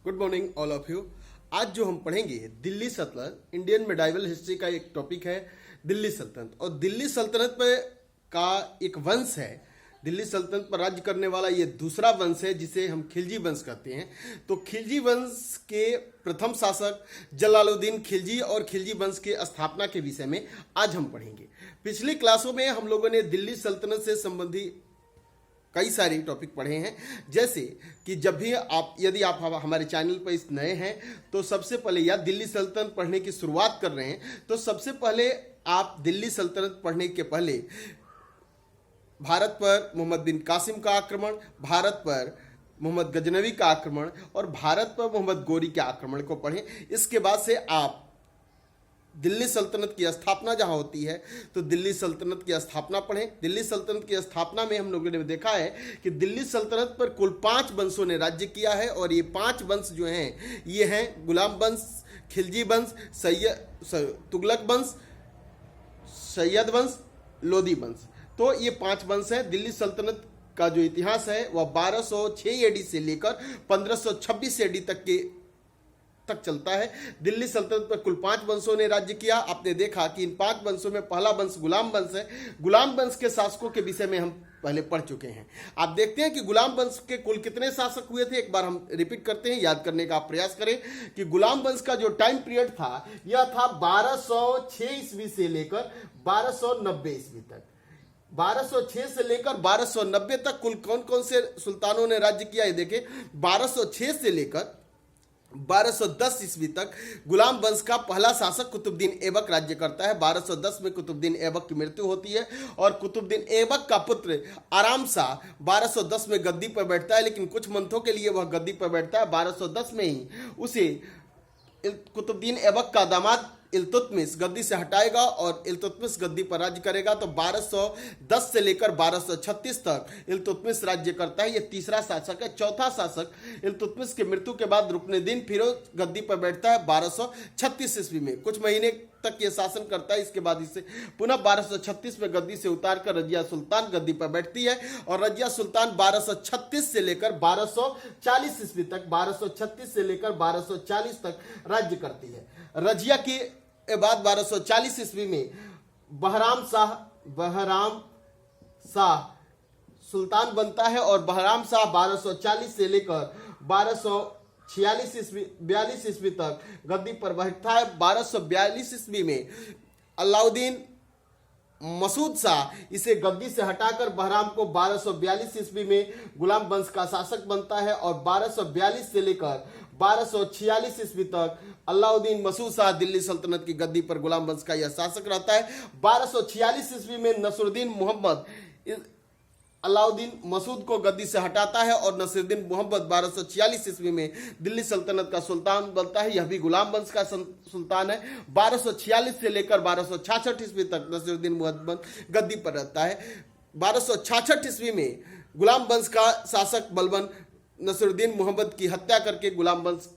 Good morning all of you. आज जो हम पढ़ेंगे दिल्ली सल्तनत, इंडियन मेडाइवल हिस्ट्री का एक टॉपिक है दिल्ली सल्तनत। और दिल्ली सल्तनत पे का एक वंश है, दिल्ली सल्तनत पर राज्य करने वाला ये दूसरा वंश है जिसे हम खिलजी वंश कहते हैं। तो खिलजी वंश के प्रथम शासक जलालुद्दीन खिलजी और खिलजी वंश के स्थापना के विषय में आज हम पढ़ेंगे। पिछली क्लासों में हम लोगों ने दिल्ली सल्तनत से संबंधित कई सारे टॉपिक पढ़े हैं, जैसे कि जब भी यदि आप हमारे चैनल पर इस नए हैं तो सबसे पहले या दिल्ली सल्तनत पढ़ने की शुरुआत कर रहे हैं तो सबसे पहले आप दिल्ली सल्तनत पढ़ने के पहले भारत पर मोहम्मद बिन कासिम का आक्रमण, भारत पर मोहम्मद गजनवी का आक्रमण और भारत पर मोहम्मद गोरी के आक्रमण को पढ़ें। इसके बाद से आप दिल्ली सल्तनत की स्थापना जहां होती है तो दिल्ली सल्तनत की स्थापना पढ़ें। दिल्ली सल्तनत की स्थापना में हम लोगों ने देखा है कि दिल्ली सल्तनत पर कुल 5 वंशों ने राज्य किया है और ये 5 वंश जो हैं ये हैं गुलाम वंश, खिलजी वंश, तुगलक वंश, सैयद वंश, लोदी वंश। तो ये 5 वंश हैं। दिल्ली सल्तनत का जो इतिहास है वह 1206 एडी से लेकर 1526 एडी तक चलता है। दिल्ली सल्तनत पर कुल 5 वंशों ने राज्य किया। आपने देखा कि इन 5 वंशों में पहला वंश गुलाम वंश है। गुलाम वंश के शासकों के विषय में हम पहले पढ़ चुके हैं। आप देखते हैं कि गुलाम वंश के कुल कितने शासक हुए थे। एक बार हम रिपीट करते हैं, याद करने का आप प्रयास करें कि गुलाम वंश का जो टाइम पीरियड था यह था 1206 ईस्वी से लेकर 1290 ईस्वी तक। 1206 से लेकर 1290 तक कुल कौन कौन से सुल्तानों ने राज्य किया है देखें। 1206 से लेकर 1210 ईस्वी तक गुलाम वंश का पहला शासक कुतुबुद्दीन ऐबक राज्य करता है। 1210 में कुतुबुद्दीन ऐबक की मृत्यु होती है और कुतुबुद्दीन ऐबक का पुत्र आराम शाह 1210 में गद्दी पर बैठता है, लेकिन कुछ मंथों के लिए वह गद्दी पर बैठता है। 1210 में ही उसे कुतुबुद्दीन ऐबक का दामाद इल्तुतमिश गद्दी से हटाएगा और इल्तुतमिश गद्दी पर राज्य करेगा। तो 1210 से लेकर 1236 तक इल्तुतमिश राज्य करता है। यह तीसरा शासक है। चौथा शासक इल्तुतमिश की मृत्यु के बाद रुकनुद्दीन फिरोज गद्दी पर बैठता है 1236 ईस्वी में। कुछ महीने तक यह शासन करता है। इसके बाद इसे पुनः 1236 में गद्दी से उतारकर रजिया सुल्तान गद्दी पर बैठती है और रजिया सुल्तान 1236 से लेकर 1240 ईस्वी तक 1236 से लेकर 1240 तक राज्य करती है। रजिया के बाद 1240 ईस्वी में बहराम शाह सुल्तान बनता है और बहराम शाह 1240 से लेकर 42 ईस्वी तक गद्दी पर बैठता है। 1242 ईस्वी में अलाउद्दीन मसूद शाह इसे गद्दी से हटाकर बहराम को 1242 ईस्वी में गुलाम वंश का शासक बनता है और 1242 से लेकर 1246 ईस्वी तक अलाउद्दीन मसूद शाह दिल्ली सल्तनत की गद्दी पर गुलाम वंश का यह शासक रहता है। 1246 ईस्वी में नसरुद्दीन मोहम्मद अलाउद्दीन मसूद को गद्दी से हटाता है और नसरुद्दीन मोहम्मद 1246 ईस्वी में दिल्ली सल्तनत का सुल्तान बनता है। यह भी गुलाम वंश का सुल्तान है। 1246 से लेकर 1266 ईस्वी तक नसरुद्दीन मोहम्मद गद्दी पर रहता है। 1266 ईस्वी में गुलाम वंश का शासक बलबन नसरुद्दीन मोहम्मद की हत्या करके गुलाम वंश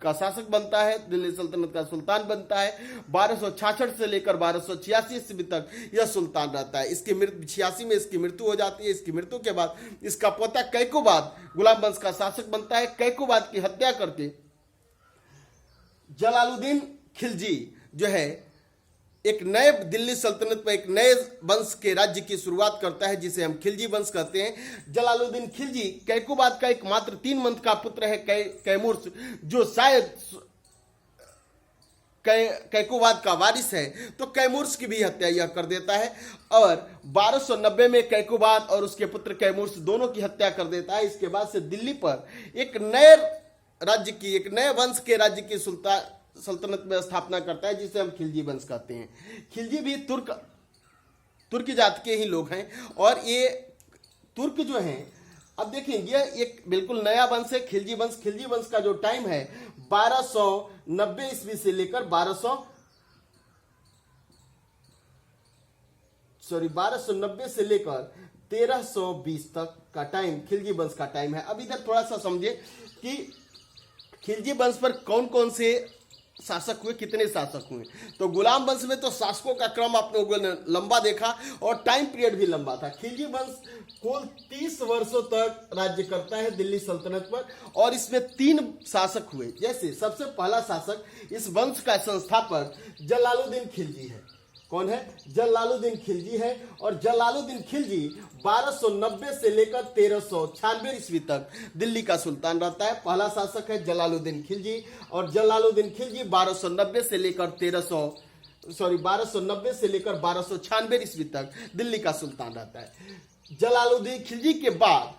का शासक बनता है, दिल्ली सल्तनत का सुल्तान बनता है। 1266 से लेकर 1286 ईस्वी तक यह सुल्तान रहता है। इसकी मृत्यु 86 में इसकी मृत्यु हो जाती है। इसकी मृत्यु के बाद इसका पोता कैकोबाद गुलाम वंश का शासक बनता है। कैकोबाद की हत्या करके जलालुद्दीन खिलजी जो है एक नए दिल्ली सल्तनत पर एक नए वंश के राज्य की शुरुआत करता है जिसे हम खिलजी वंश कहते हैं। जलालुद्दीन खिलजी कैकोबाद का एकमात्र 3 मंथ का पुत्र है कैमूर, जो शायद कैकोबाद का वारिस है। तो कैमूर्स की भी हत्या यह कर देता है और 1290 में कैकोबाद और उसके पुत्र कैमूर्स दोनों की हत्या कर देता है। इसके बाद से दिल्ली पर एक नए राज्य की, एक नए वंश के राज्य की सल्तनत में स्थापना करता है जिसे हम खिलजी वंश कहते हैं। खिलजी भी तुर्क जाति के ही लोग हैं और ये तुर्क जो हैं, अब देखिए ये एक बिल्कुल नया वंश है खिलजी वंश। खिलजी वंश का जो टाइम है 1290 ईस्वी से लेकर 1290 से लेकर 1320 तक का टाइम खिलजी वंश का टाइम है। अब इधर थोड़ा सा समझिए कि खिलजी वंश पर कौन कौन से शासक हुए, कितने शासक हुए? तो गुलाम वंश में तो शासकों का क्रम आप लोगों ने लंबा देखा और टाइम पीरियड भी लंबा था। खिलजी वंश कुल 30 वर्षों तक राज्य करता है दिल्ली सल्तनत पर, और इसमें 3 शासक हुए। जैसे सबसे पहला शासक इस वंश का संस्थापक जलालुद्दीन खिलजी है। कौन है? जलालुद्दीन खिलजी है। और जलालुद्दीन खिलजी 1290 से लेकर 1396 ईस्वी तक दिल्ली का सुल्तान रहता है। पहला शासक है जलालुद्दीन खिलजी, और जलालुद्दीन खिलजी 1290 से लेकर 1296 ईस्वी तक दिल्ली का सुल्तान रहता है। जलालुद्दीन खिलजी के बाद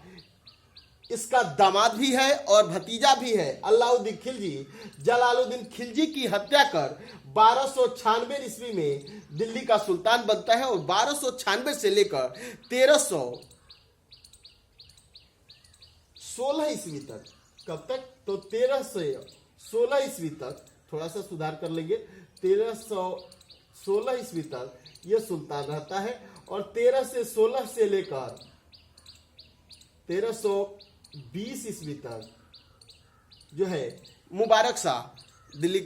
इसका दामाद भी है और भतीजा भी है अलाउद्दीन खिलजी। जलालुद्दीन खिलजी की हत्या कर 1296 ईस्वी में दिल्ली का सुल्तान बनता है, और 1296 से लेकर 1316 ईस्वी तक, कब तक? तो 13 से 16 ईस्वी तक, थोड़ा सा सुधार कर लेंगे, 1316 ईस्वी तक यह सुल्तान रहता है। और 13 से 16 से लेकर 1320 ईस्वी तक जो है मुबारक शाह दिल्ली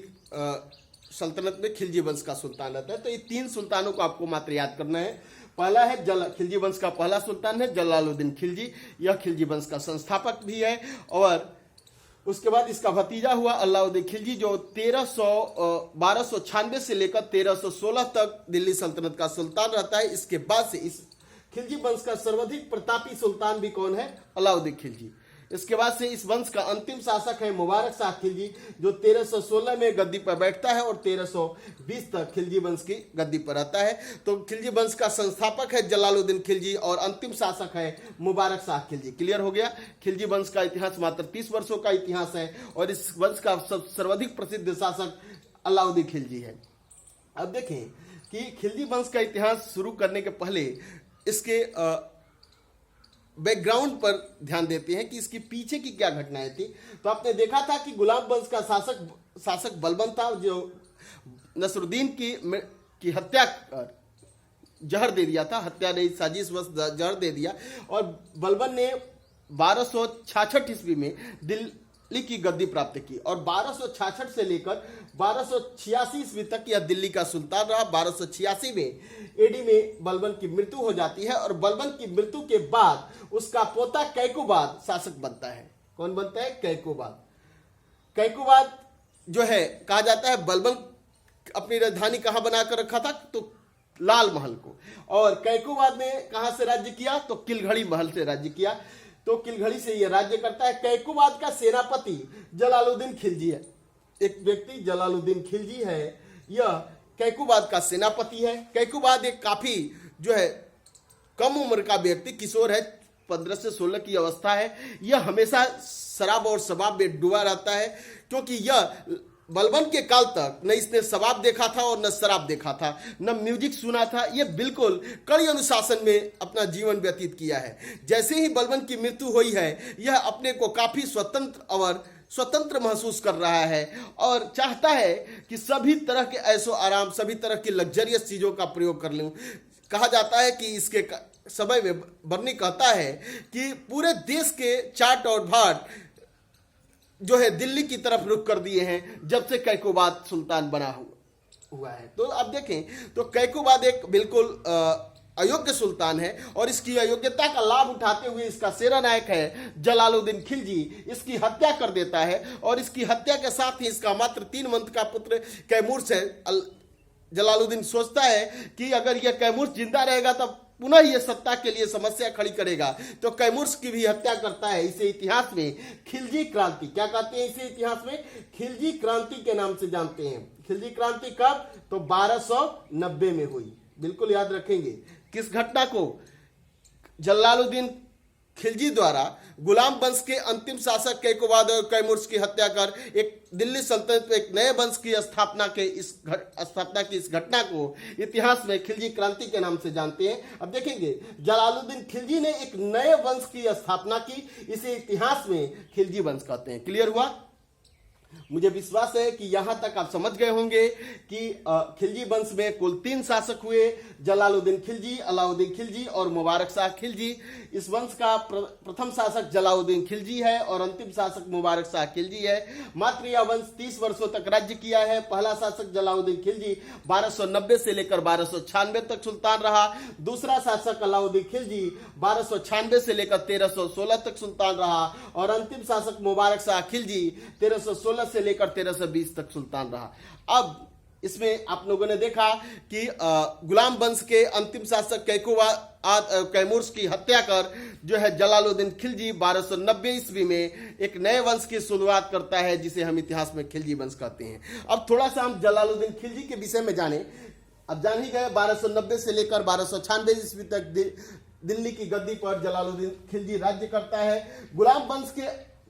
सल्तनत में खिलजी वंश का सुल्तान रहता है। तो ये 3 सुल्तानों को आपको मात्र याद करना है। पहला है खिलजी वंश का पहला सुल्तान है जलालुद्दीन खिलजी, यह खिलजी वंश का संस्थापक भी है। और उसके बाद इसका भतीजा हुआ अलाउद्दीन खिलजी, जो 1296 से लेकर 1316 तक दिल्ली सल्तनत का सुल्तान रहता है। इसके बाद से इस खिलजी वंश का सर्वाधिक प्रतापी सुल्तान भी कौन है? अलाउद्दीन खिलजी। इसके बाद से इस वंश का अंतिम शासक है मुबारक शाह खिलजी, जो 1316 में गद्दी पर बैठता है और 1320 तक खिलजी वंश की गद्दी पर रहता है। तो खिलजी वंश का संस्थापक है जलालुद्दीन खिलजी और अंतिम शासक है मुबारक शाह खिलजी। क्लियर हो गया? खिलजी वंश का इतिहास मात्र 30 वर्षों का इतिहास है, और इस वंश का सर्वाधिक प्रसिद्ध शासक अलाउद्दीन खिलजी है। अब देखें कि खिलजी वंश का इतिहास शुरू करने के पहले इसके बैकग्राउंड पर ध्यान देते हैं कि इसके पीछे की क्या घटनाएं थी। तो आपने देखा था कि गुलाम वंश का शासक बलबन था, जो नसरुद्दीन की हत्या कर जहर दे दिया था, हत्या नहीं साजिश बस जहर दे दिया। और बलबन ने 1266 ईस्वी में दिल्ली की गद्दी प्राप्त की, और 1266 से लेकर 1286 ईस्वी तक यह दिल्ली का सुल्तान रहा। 1286 में एडी में बलबन की मृत्यु हो जाती है, और बलबन की मृत्यु के बाद उसका पोता कैकुबाद शासक बनता है। कौन बनता है? कैकुबाद। कैकुबाद जो है कहा जाता है बलबन अपनी राजधानी कहां बनाकर रखा था? तो लाल महल को। और कैकुबाद ने कहां से राज्य किया? तो किलघड़ी महल से राज्य किया। तो किलघड़ी से यह राज्य करता है। कैकुबाद का सेनापति जलालुद्दीन खिलजी है। एक व्यक्ति जलालुद्दीन खिलजी है, यह कैकुबाद का सेनापति है। कैकुबाद एक काफी जो है कम उम्र का व्यक्ति, किशोर है, 15 से 16 की अवस्था है। यह हमेशा शराब और शबाब में डूबा रहता है, क्योंकि यह बलबन के काल तक न इसने शबाब देखा था और न शराब देखा था, न म्यूजिक सुना था। यह बिल्कुल कड़ी अनुशासन में अपना जीवन व्यतीत किया है। जैसे ही बलबन की मृत्यु हुई है, यह अपने को काफी स्वतंत्र महसूस कर रहा है और चाहता है कि सभी तरह के ऐशो आराम, सभी तरह की लग्जरियस चीजों का प्रयोग कर लूं। कहा जाता है कि इसके समय में बर्नी कहता है कि पूरे देश के चाट और भाट जो है दिल्ली की तरफ रुख कर दिए हैं जब से कैकुबाद सुल्तान बना हुआ है। तो अब देखें तो कैकुबाद एक बिल्कुल अयोग्य सुल्तान है, और इसकी अयोग्यता का लाभ उठाते हुए इसका सेनानायक है जलालुद्दीन खिलजी इसकी हत्या कर देता है। और इसकी हत्या के साथ ही इसका मात्र 3 मंथ का पुत्र कैमूर से जलालुद्दीन सोचता है कि अगर यह कैमूर जिंदा रहेगा तब पुनः यह सत्ता के लिए समस्या खड़ी करेगा, तो कैमूर की भी हत्या करता है। इसे इतिहास में खिलजी क्रांति, क्या कहते हैं इसे इतिहास में? खिलजी क्रांति के नाम से जानते हैं। खिलजी क्रांति कब? तो 1290 में हुई। बिल्कुल याद रखेंगे। किस घटना को? जलालुद्दीन खिलजी द्वारा गुलाम वंश के अंतिम शासक कैकुबाद और कैमूर की हत्या कर एक दिल्ली सल्तनत में एक नए वंश की स्थापना की इस घटना को इतिहास में खिलजी क्रांति के नाम से जानते हैं। अब देखेंगे जलालुद्दीन खिलजी ने एक नए वंश की स्थापना की, इसे इतिहास में खिलजी वंश कहते हैं। क्लियर हुआ? मुझे विश्वास है कि यहां तक आप समझ गए होंगे कि खिलजी वंश में कुल 3 शासक हुए, जलालुद्दीन खिलजी, अलाउद्दीन खिलजी और मुबारक शाह खिलजी। इस वंश का प्रथम शासक जलालुद्दीन खिलजी है और अंतिम शासक मुबारक शाह खिलजी है। मात्र यह वंश 30 वर्षों तक राज्य किया है। पहला शासक जलालुद्दीन खिलजी 1290 से लेकर 1296 तक सुल्तान रहा। दूसरा शासक अलाउद्दीन खिलजी 1296 से लेकर 1316 तक सुल्तान रहा और अंतिम शासक मुबारक शाह खिलजी 1316 से लेकर 1320 तक सुल्तान रहा। अब इसमें आप लोगों ने देखा कि गुलाम वंश के अंतिम शासक कैमूर्स की हत्या कर जो है जलालुद्दीन खिलजी 1290 ईस्वी में एक नए वंश की शुरुआत करता है, जिसे हम इतिहास में खिलजी वंश कहते हैं। अब थोड़ा सा हम जलालुद्दीन खिलजी के विषय में जाने। अब जान ही गए 1290 से लेकर 1296 ईस्वी तक दिल्ली की गद्दी पर जलालुद्दीन खिलजी राज्य करता है। गुलाम वंश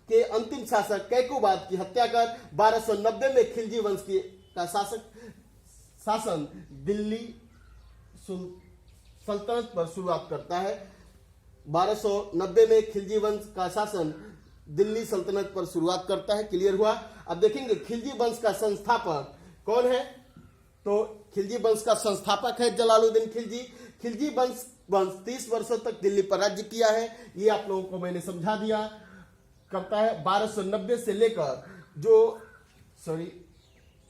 के अंतिम शासक कैकोबाद की हत्या कर 1290 में खिलजी वंश का शासन दिल्ली सल्तनत पर शुरुआत करता है। 1290 में खिलजी वंश का शासन दिल्ली सल्तनत पर शुरुआत करता है। क्लियर हुआ? अब देखेंगे खिलजी वंश का संस्थापक कौन है। तो खिलजी वंश का संस्थापक है जलालुद्दीन खिलजी। खिलजी वंश 30 वर्षों तक दिल्ली पर राज्य किया है, ये आप लोगों को मैंने समझा दिया। करता है 1290 से लेकर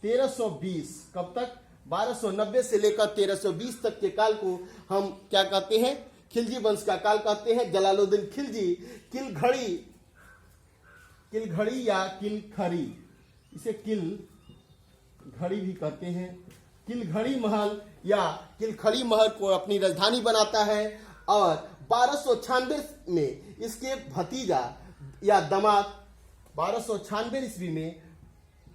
1320, कब तक? 1290 से लेकर 1320 तक के काल को हम क्या कहते हैं? खिलजी वंश का काल कहते हैं। जलालुद्दीन खिलजी किलघड़ी या किलखरी, इसे किलघड़ी भी कहते हैं, किलघड़ी महल या किलखड़ी महल को अपनी राजधानी बनाता है और 1296 में इसके भतीजा या दामाद, 1296 ईस्वी में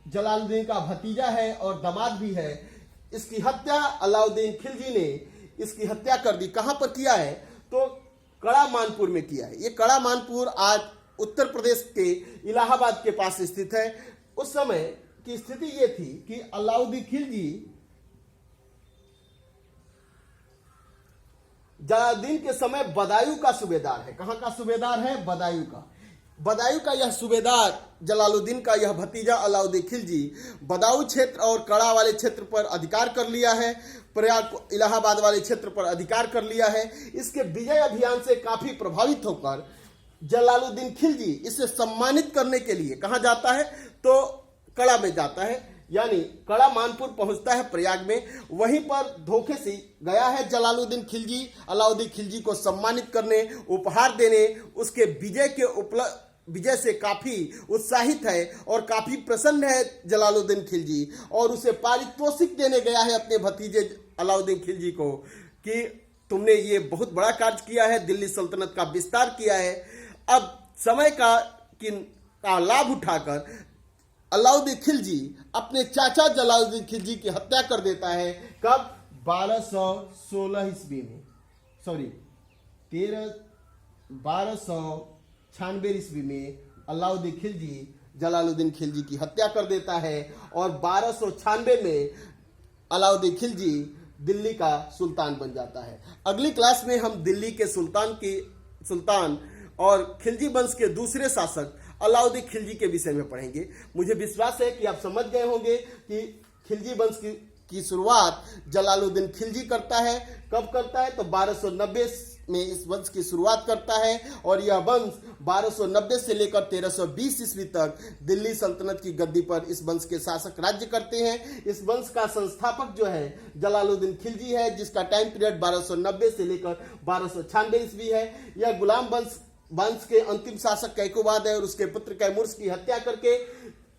जलालुद्दीन का भतीजा है और दामाद भी है, इसकी हत्या अलाउद्दीन खिलजी ने इसकी हत्या कर दी। कहां पर किया है? तो कड़ा मानपुर में किया है। ये कड़ा मानपुर आज उत्तर प्रदेश के इलाहाबाद के पास स्थित है। उस समय की स्थिति ये थी कि अलाउद्दीन खिलजी जलालुद्दीन के समय बदायूं का सूबेदार है। कहां का सूबेदार है? बदायूं का। बदायूं का यह सूबेदार जलालुद्दीन का यह भतीजा अलाउद्दीन खिलजी बदायूं क्षेत्र और कड़ा वाले क्षेत्र पर अधिकार कर लिया है, प्रयाग इलाहाबाद वाले क्षेत्र पर अधिकार कर लिया है। इसके विजय अभियान से काफी प्रभावित होकर जलालुद्दीन खिलजी इसे सम्मानित करने के लिए कहां जाता है? तो कड़ा में जाता है, यानी कड़ा मानपुर पहुंचता है प्रयाग में। वहीं पर धोखे से गया है जलालुद्दीन खिलजी अलाउद्दीन खिलजी को सम्मानित करने, उपहार देने। उसके विजय से काफी उत्साहित है और काफी प्रसन्न है जलालुद्दीन खिलजी और उसे पारितोषिक देने गया है अपने भतीजे अलाउद्दीन खिलजी को कि तुमने ये बहुत बड़ा कार्य किया है, दिल्ली सल्तनत का विस्तार किया है। अब समय का लाभ उठाकर अलाउद्दीन खिलजी अपने चाचा जलालुद्दीन खिलजी की हत्या कर देता है। कब? 1216 ईस्वी में, 1296 ईस्वी में अलाउद्दीन खिलजी जलालुद्दीन खिलजी की हत्या कर देता है और 1296 में अलाउद्दीन खिलजी दिल्ली का सुल्तान बन जाता है। अगली क्लास में हम दिल्ली के सुल्तान और खिलजी वंश के दूसरे शासक अलाउद्दीन खिलजी के विषय में पढ़ेंगे। मुझे विश्वास है कि आप समझ गए होंगे कि खिलजी वंश की शुरुआत जलालुद्दीन खिलजी करता है। कब करता है? तो 1290 में इस वंश की शुरुआत करता है और यह वंश 1290 से लेकर 1320 ईस्वी तक दिल्ली सल्तनत की गद्दी पर इस वंश के शासक राज्य करते हैं। इस वंश का संस्थापक जो है जलालुद्दीन खिलजी है, जिसका टाइम पीरियड 1290 से लेकर 1296 ईस्वी है। यह गुलाम वंश के अंतिम शासक कैकोबाद है और उसके पुत्र कैमूर्स की हत्या करके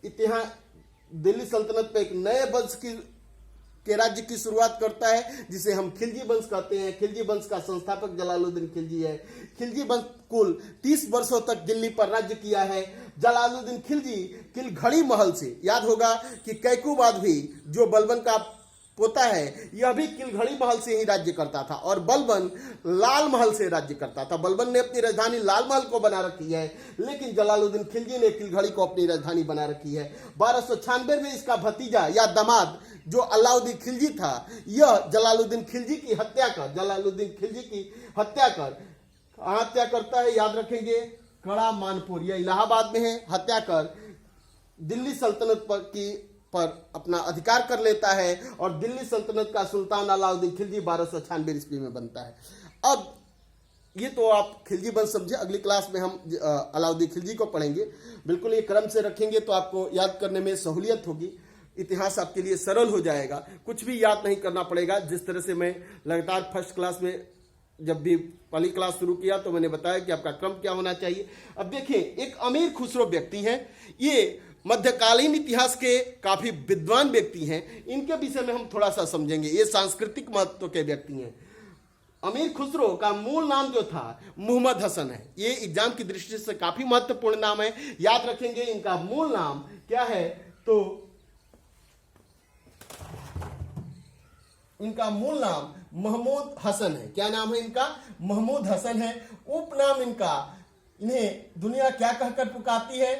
इतिहास दिल्ली सल्तनत पे एक नए वंश के राज्य की शुरुआत करता है, जिसे हम खिलजी वंश कहते हैं। खिलजी वंश का संस्थापक जलालुद्दीन खिलजी है। खिलजी वंश कुल 30 वर्षों तक दिल्ली पर राज्य किया है। जलालुद्दीन खिलजी किलघड़ी महल से, याद होगा कि कैकोबाद भी जो बलबन का पोता है, यह भी किलघड़ी महल से ही राज्य करता था और बलबन लाल महल से राज्य करता था। बलबन ने अपनी राजधानी लाल महल को बना रखी है, लेकिन जलालुद्दीन खिलजी ने किलघड़ी को अपनी राजधानी बना रखी है। 1296 में इसका भतीजा या दामाद जो अलाउद्दीन खिलजी था, यह जलालुद्दीन खिलजी की हत्या कर हत्या करता है। याद रखेंगे, कड़ा मानपुर, यह इलाहाबाद में है। हत्या कर दिल्ली सल्तनत पर अपना अधिकार कर लेता है और दिल्ली सल्तनत का सुल्तान अलाउद्दीन खिलजी 1296 ईस्वी में बनता है। अब ये तो आप खिलजी वंश समझे, अगली क्लास में हम अलाउद्दीन खिलजी को पढ़ेंगे। बिल्कुल ये क्रम से रखेंगे तो आपको याद करने में सहूलियत होगी, इतिहास आपके लिए सरल हो जाएगा, कुछ भी याद नहीं करना पड़ेगा। जिस तरह से मैं लगातार फर्स्ट क्लास में जब भी पहली क्लास शुरू किया तो मैंने बताया कि आपका क्रम क्या होना चाहिए। अब देखिए, एक अमीर खुसरो व्यक्ति हैं, ये मध्यकालीन इतिहास के काफी विद्वान व्यक्ति हैं, इनके विषय में हम थोड़ा सा समझेंगे। ये सांस्कृतिक महत्व के व्यक्ति हैं। अमीर खुसरो का मूल नाम जो था मोहम्मद हसन है। ये एग्जाम की दृष्टि से काफी महत्वपूर्ण नाम है, याद रखेंगे। इनका मूल नाम क्या है, तो इनका मूल नाम महमूद हसन है। क्या नाम है इनका? महमूद हसन है। उपनाम इनका, इन्हें दुनिया क्या कहकर पुकारती है?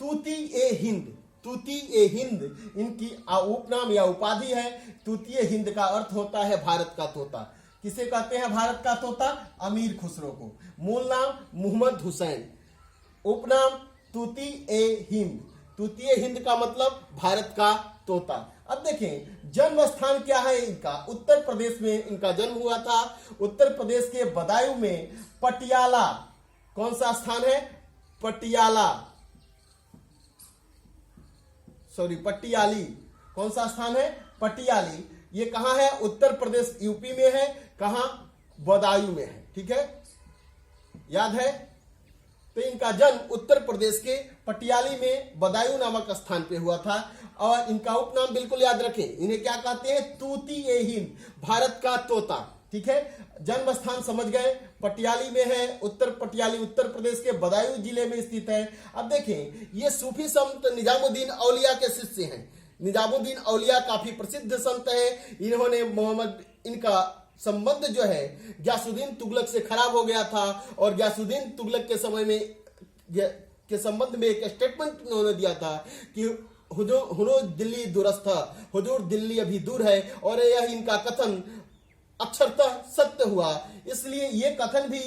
तूती ए हिंद। तूती ए हिंद इनकी उपनाम या उपाधि है। तूती ए हिंद का अर्थ होता है भारत का तोता। किसे कहते हैं भारत का तोता? अमीर खुसरो को। मूल नाम मोहम्मद हुसैन, उपनाम तूती ए हिंद। तूती ए हिंद का मतलब भारत का तोता। अब देखें, जन्म स्थान क्या है इनका? उत्तर प्रदेश में इनका जन्म हुआ था। उत्तर प्रदेश के बदायूं में पटियाला, कौन सा स्थान है? पटियाली। कौन सा स्थान है? पटियाली। ये कहां है? उत्तर प्रदेश, यूपी में है। कहां? बदायूं में है। ठीक है, याद है? तो इनका जन्म उत्तर प्रदेश के पटियाली में बदायूं नामक स्थान पे हुआ था। और इनका उपनाम बिल्कुल याद रखें, इन्हें क्या कहते हैं? तूती ए हिंद, भारत का तोता। ठीक है, जन्म स्थान समझ गए, पटियाली में है। पटियाली उत्तर प्रदेश के बदायूं जिले में स्थित है। अब देखें, ये सूफी संत निजामुद्दीन औलिया के शिष्य हैं। निजामुद्दीन औलिया काफी प्रसिद्ध संत है। इन्होंने इनका संबंध जो है गयासुद्दीन तुगलक से खराब हो गया था और गयासुद्दीन तुगलक के समय में के संबंध में एक स्टेटमेंट उन्होंने दिया था कि हुजूर दिल्ली दूरस्थ, हुजूर दिल्ली अभी दूर है। और यह इनका कथन अक्षरतः सत्य हुआ। इसलिए ये कथन भी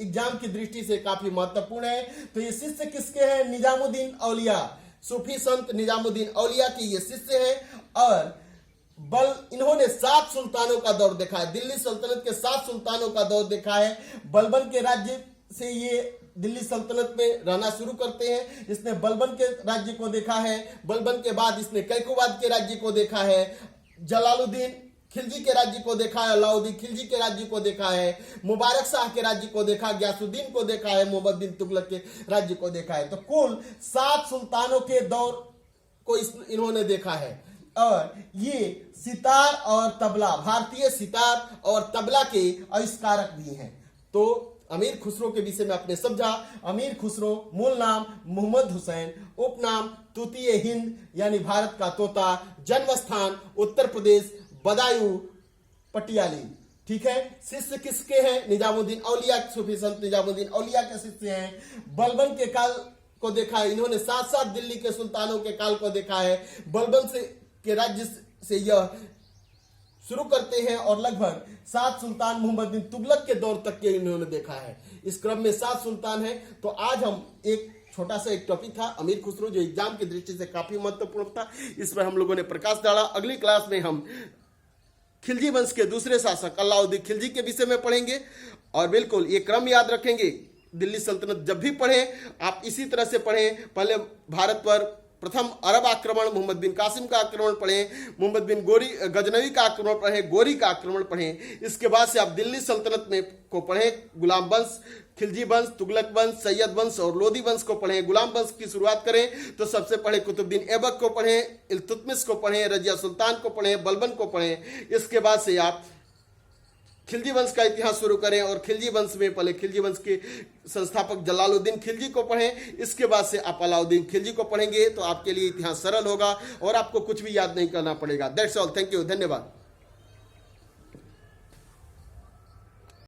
एग्जाम की दृष्टि से काफी महत्वपूर्ण है। तो ये शिष्य किसके हैं? निजामुद्दीन औलिया, सूफी संत निजामुद्दीन औलिया के ये शिष्य हैं। और इन्होंने 7 सुल्तानों का दौर देखा है। दिल्ली सल्तनत के 7 सुल्तानों का दौर देखा है। बलबन के राज्य से ये दिल्ली सल्तनत में रहना शुरू करते हैं। इसने बलबन के राज्य को देखा है। बलबन के बाद इसने कैकोबाद के राज्य को देखा है। जलालुद्दीन खिलजी के राज्य को देखा है। अलाउद्दीन खिलजी के राज्य को देखा है। मुबारक शाह के राज्य को देखा, गयासुद्दीन को देखा है, मोहम्मद बिन तुगलक के राज्य को देखा है। तो कुल 7 सुल्तानों के दौर को इन्होंने देखा है। और ये सितार और तबला, भारतीय सितार और तबला के आविष्कारक भी हैं। तो अमीर खुसरो के विषय में आपने समझा। अमीर खुसरो, मूल नाम मोहम्मद हुसैन, उपनाम तूती ए हिंद यानी भारत का तोता, जन्म स्थान उत्तर प्रदेश, बदायूं, पटियाली। ठीक है, शिष्य किसके हैं? निजामुद्दीन औलिया, सूफी संत निजामुद्दीन औलिया के शिष्य हैं। बलबन के काल को देखा है इन्होंने, 7 दिल्ली के सुल्तानों के काल को देखा है। बलबन के राज्य से यह शुरू करते हैं और लगभग 7 सुल्तान मोहम्मद बिन तुगलक के दौर तक के इन्होंने देखा है। इस क्रम में 7 सुल्तान हैं। तो आज हम एक छोटा सा एक टॉपिक था अमीर खुसरो, जो एग्जाम की दृष्टि से काफी महत्वपूर्ण था, इस पर हम लोगों ने प्रकाश डाला। अगली क्लास में हम खिलजी वंश के दूसरे शासक अलाउद्दीन खिलजी के विषय में पढ़ेंगे। और बिल्कुल ये क्रम याद रखेंगे, दिल्ली सल्तनत जब भी पढ़ें आप इसी तरह से पढ़ें। पहले भारत पर प्रथम अरब आक्रमण, मोहम्मद बिन कासिम का आक्रमण पढ़ें, मोहम्मद बिन गजनवी का आक्रमण पढ़ें, गोरी का आक्रमण पढ़ें। इसके बाद से आप दिल्ली सल्तनत में को पढ़ें, गुलाम वंश, खिलजी वंश, तुगलक वंश, सैयद वंश और लोदी वंश को पढ़ें। गुलाम वंश की शुरुआत करें तो सबसे पहले कुतुबुद्दीन ऐबक को पढ़ें, इल्तुतमिश को पढ़ें, रजिया सुल्तान को पढ़ें, बलबन को पढ़ें। इसके बाद से आप खिलजी वंश का इतिहास शुरू करें और खिलजी वंश में पहले खिलजी वंश के संस्थापक जलालुद्दीन खिलजी को पढ़ें। इसके बाद से आप अलाउद्दीन खिलजी को पढ़ेंगे तो आपके लिए इतिहास सरल होगा और आपको कुछ भी याद नहीं करना पड़ेगा। दैट्स ऑल, थैंक यू, धन्यवाद।